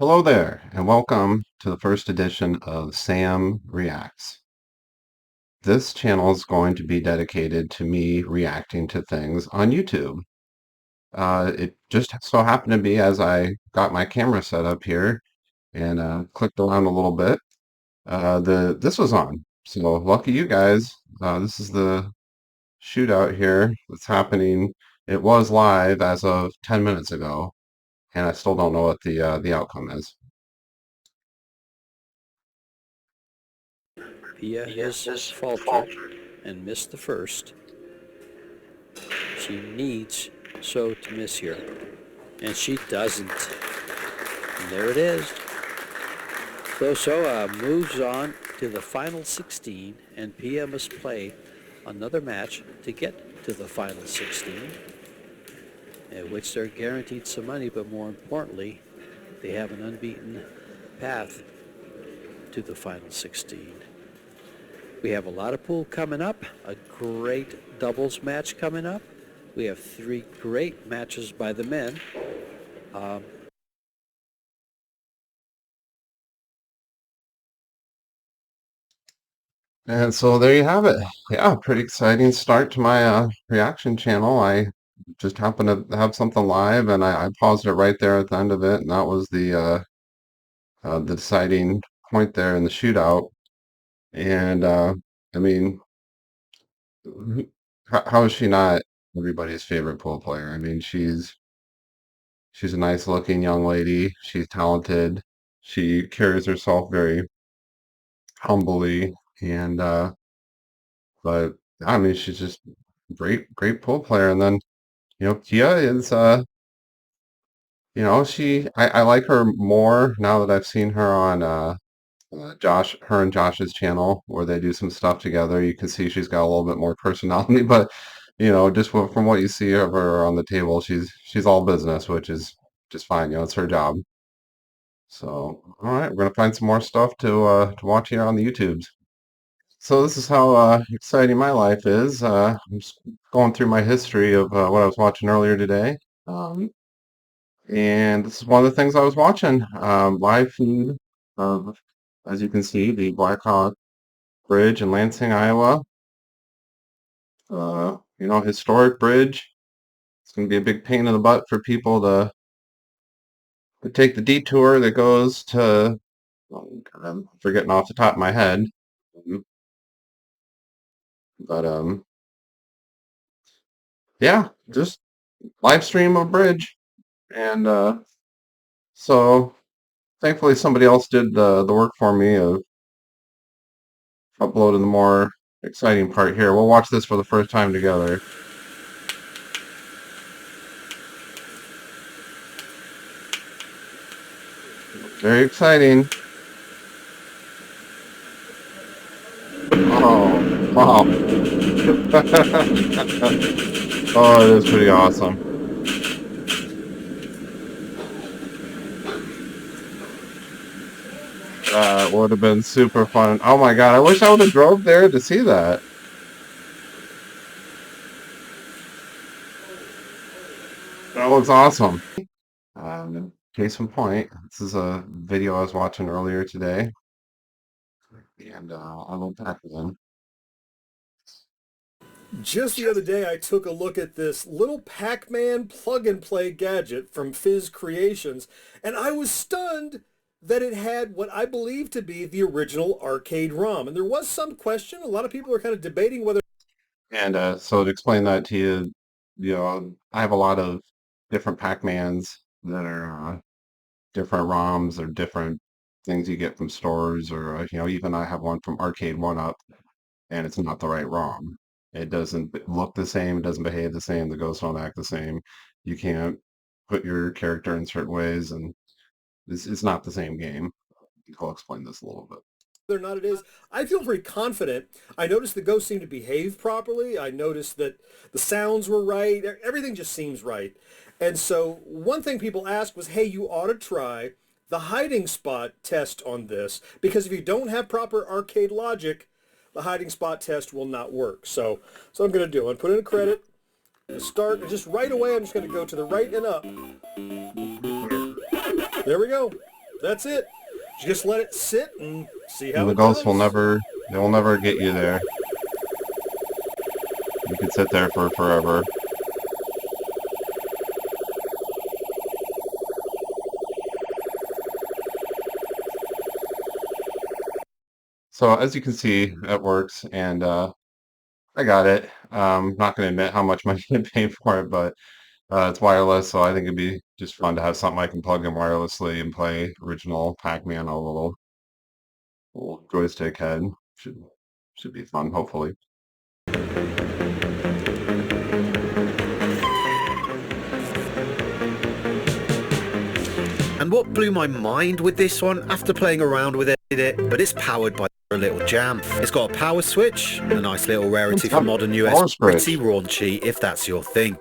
Hello there, and welcome to the first edition of Sam Reacts. This channel is going to be dedicated to me reacting to things on YouTube. It just so happened to be as I got my camera set up here and clicked around a little bit, this was on. So lucky you guys. This is the shootout here that's happening. It was live as of 10 minutes ago, and I still don't know what the outcome is. Pia has faltered and missed the first. She needs so to miss here, and she doesn't. And there it is. So moves on to the final 16, and Pia must play another match to get to the final 16, at which they're guaranteed some money, but more importantly, they have an unbeaten path to the final 16. We have a lot of pool coming up, a great doubles match coming up. We have three great matches by the men. And so there you have it. Yeah, pretty exciting start to my reaction channel. I just happened to have something live and I paused it right there at the end of it, and that was the deciding point there in the shootout. And I mean, how is she not everybody's favorite pool player? I mean, she's a nice looking young lady. She's talented. She carries herself very humbly, and but I mean, she's just great pool player. And then Kia is I like her more now that I've seen her on her and Josh's channel where they do some stuff together. You can see she's got a little bit more personality, but just from what you see of her on the table, she's all business, which is just fine. It's her job. So, all right, we're gonna find some more stuff to watch here on the YouTubes. So this is how exciting my life is. I'm just going through my history of what I was watching earlier today. Um, and this is one of the things I was watching. Live feed of, as you can see, the Blackhawk Bridge in Lansing, Iowa. Historic bridge. It's going to be a big pain in the butt for people to take the detour that goes to, oh, God, I'm forgetting off the top of my head. Um, But yeah, just live stream a bridge. And so thankfully somebody else did the work for me of uploading the more exciting part here. We'll watch this for the first time together. Very exciting. Oh, wow. Oh, it is pretty awesome. That would have been super fun. Oh my God, I wish I would have drove there to see that. That looks awesome. Case in point, this is a video I was watching earlier today, and I went back again. Just the other day, I took a look at this little Pac-Man plug-and-play gadget from Fizz Creations, and I was stunned that it had what I believe to be the original arcade ROM. And there was some question. A lot of people are kind of debating whether. And so to explain that to you, I have a lot of different Pac-Mans that are different ROMs or different things you get from stores, or even I have one from Arcade One Up, and it's not the right ROM. It doesn't look the same, it doesn't behave the same, the ghosts don't act the same. You can't put your character in certain ways, and it's not the same game. I'll explain this a little bit. or not it is. I feel very confident. I noticed the ghosts seemed to behave properly. I noticed that the sounds were right. Everything just seems right. And so one thing people asked was, hey, you ought to try the hiding spot test on this, because if you don't have proper arcade logic, the hiding spot test will not work. So I'm going to do. I'm going to put in a credit. Start, and just right away I'm just going to go to the right and up. There we go. That's it. Just let it sit and see And how the it ghosts will does. never, they will never get you there. You can sit there for forever. So as you can see, it works, and I got it. Not going to admit how much money I paid for it, but it's wireless, so I think it'd be just fun to have something I can plug in wirelessly and play original Pac-Man on a little joystick head. Should be fun, hopefully. And what blew my mind with this one, after playing around with it, but it's powered by a little jam. It's got a power switch, a nice little rarity for modern US, Power pretty switch. raunchy if that's your thing.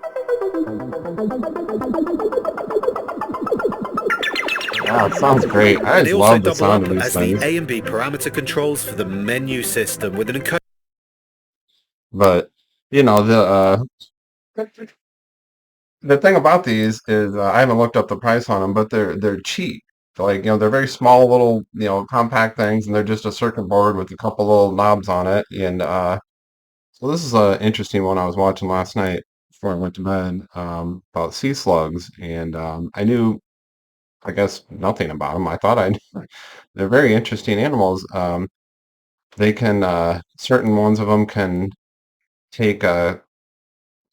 Yeah, it sounds great. I And they just also love the double sound up of these as the things. A and B parameter controls for the menu system with an encoder. But the thing about these is I haven't looked up the price on them, but they're cheap. Like, they're very small little, compact things, and they're just a circuit board with a couple little knobs on it. And so this is an interesting one I was watching last night before I went to bed, about sea slugs, and I knew, I guess, nothing about them. I thought I knew. They're very interesting animals. They can certain ones of them can take a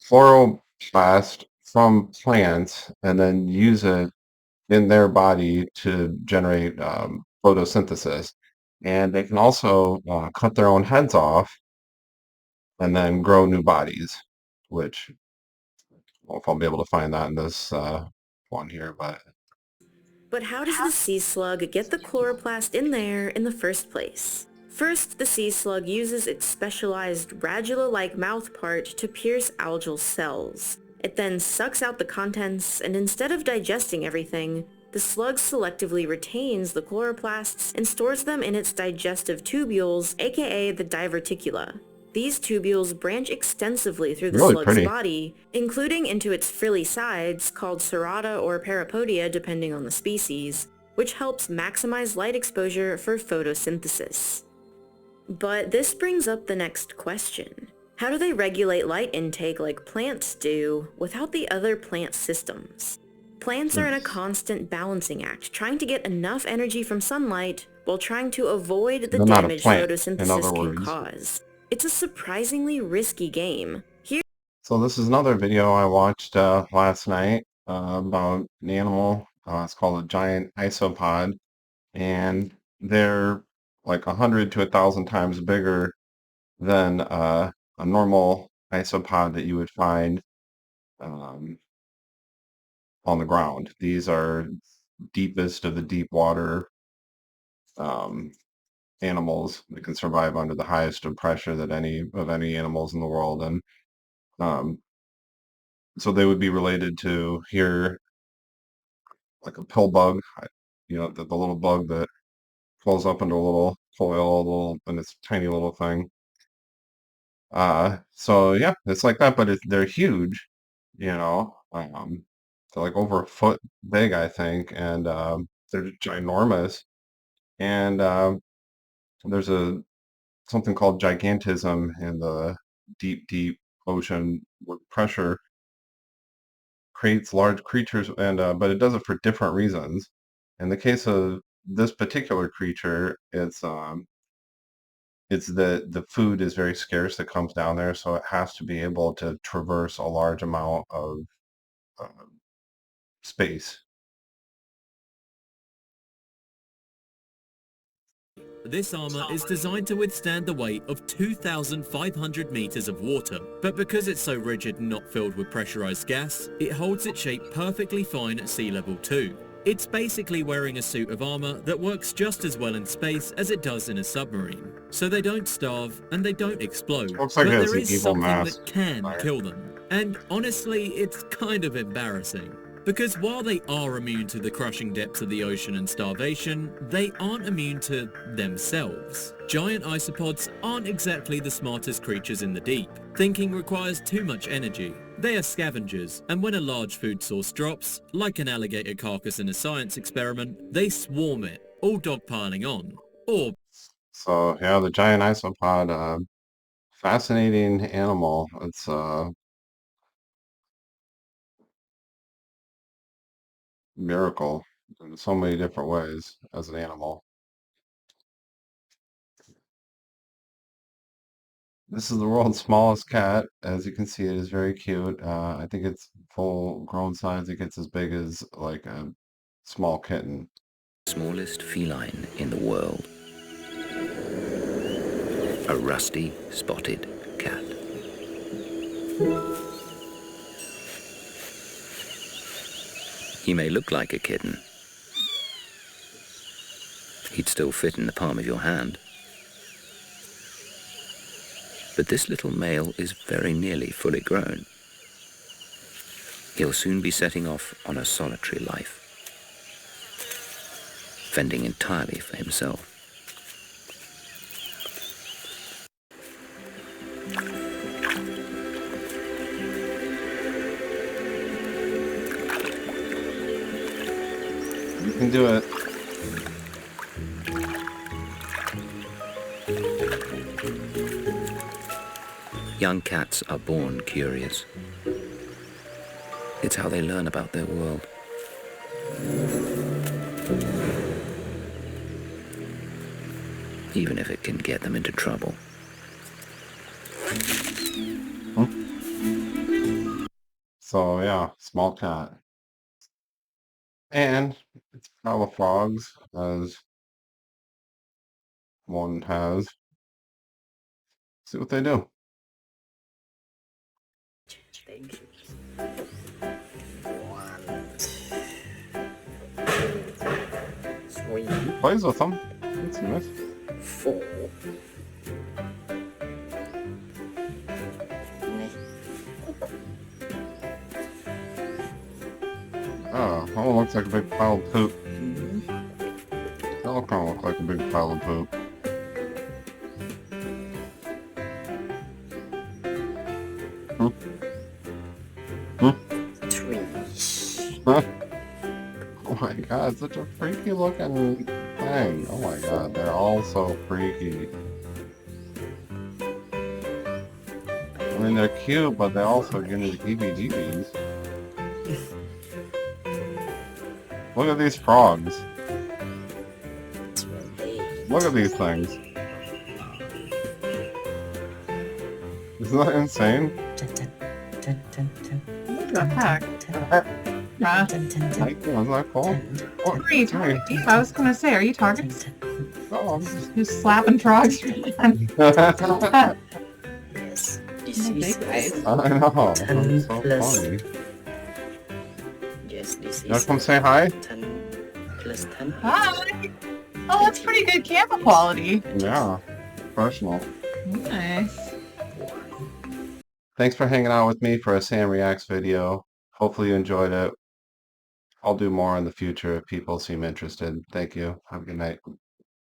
chloroplast from plants and then use it in their body to generate photosynthesis. And they can also cut their own heads off and then grow new bodies, which I don't know if I'll be able to find that in this one here, but But how does the sea slug get the chloroplast in there in the first place? First, the sea slug uses its specialized radula-like mouth part to pierce algal cells. It then sucks out the contents, and instead of digesting everything, the slug selectively retains the chloroplasts and stores them in its digestive tubules, aka the diverticula. These tubules branch extensively through the really slug's pretty. body, including into its frilly sides, called serrata or parapodia depending on the species, which helps maximize light exposure for photosynthesis. But this brings up the next question. How do they regulate light intake like plants do without the other plant systems? Plants are in a constant balancing act, trying to get enough energy from sunlight while trying to avoid the They're not a damage plant, in other photosynthesis can words. cause. It's a surprisingly risky game. Here So this is another video I watched last night about an animal. It's called a giant isopod, and they're like 100 to 1,000 times bigger than a normal isopod that you would find um, on the ground. These are deepest of the deep water um, animals that can survive under the highest of pressure that any animals in the world, and um, so they would be related to here like a pill bug, the little bug that falls up into a little coil, and it's a tiny little thing. So yeah, it's like that, but they're huge, you know. They're like over a foot big, I think, and they're ginormous. And there's a something called gigantism in the deep, deep ocean with pressure creates large creatures, and but it does it for different reasons. In the case of this particular creature, it's the food is very scarce that comes down there, so it has to be able to traverse a large amount of uh, space. This armour is designed to withstand the weight of 2,500 metres of water, but because it's so rigid and not filled with pressurised gas, it holds its shape perfectly fine at sea level too. It's basically wearing a suit of armour that works just as well in space as it does in a submarine. So they don't starve and they don't explode, Looks like but it has there an is evil something mask. that can kill them. And honestly, it's kind of embarrassing. Because while they are immune to the crushing depths of the ocean and starvation, they aren't immune to themselves. Giant isopods aren't exactly the smartest creatures in the deep. Thinking requires too much energy, They are scavengers, and when a large food source drops, like an alligator carcass in a science experiment, they swarm it, all dogpiling on. Or So yeah, the giant isopod, fascinating animal. It's miracle in so many different ways as an animal. This is the world's smallest cat. As you can see, it is very cute. I think it's full grown size. It gets as big as like a small kitten. Smallest feline in the world. A rusty spotted cat. He may look like a kitten. He'd still fit in the palm of your hand. But this little male is very nearly fully grown. He'll soon be setting off on a solitary life, fending entirely for himself. You can do it. Young cats are born curious. It's how they learn about their world. Even if it can get them into trouble. So yeah, small cat. And it's a pile of frogs, as one has. See what they do. Plays with them. That's nice. 4. Oh, looks like a big pile of poop. That'll kind of look like a big pile of poop. Hmm? 3. Huh? Oh my god, such a freaky looking thing. Oh my god, they're all so freaky. I mean, they're cute, but they also give me the heebie-jeebies. Look at these frogs. Look at these things. Isn't that insane? What the heck? Like, isn't that cool? What are you talking? I was gonna say, are you talking? Oh, I'm Just slapping frogs. Yes. This Big is guys. I know. 10 That's so plus. funny. Yes, this You wanna is come say hi? 10 plus 10. Hi. Oh, that's pretty good camera quality. Yeah. Professional. Nice. Thanks for hanging out with me for a Sam Reacts video. Hopefully you enjoyed it. I'll do more in the future if people seem interested. Thank you. Have a good night.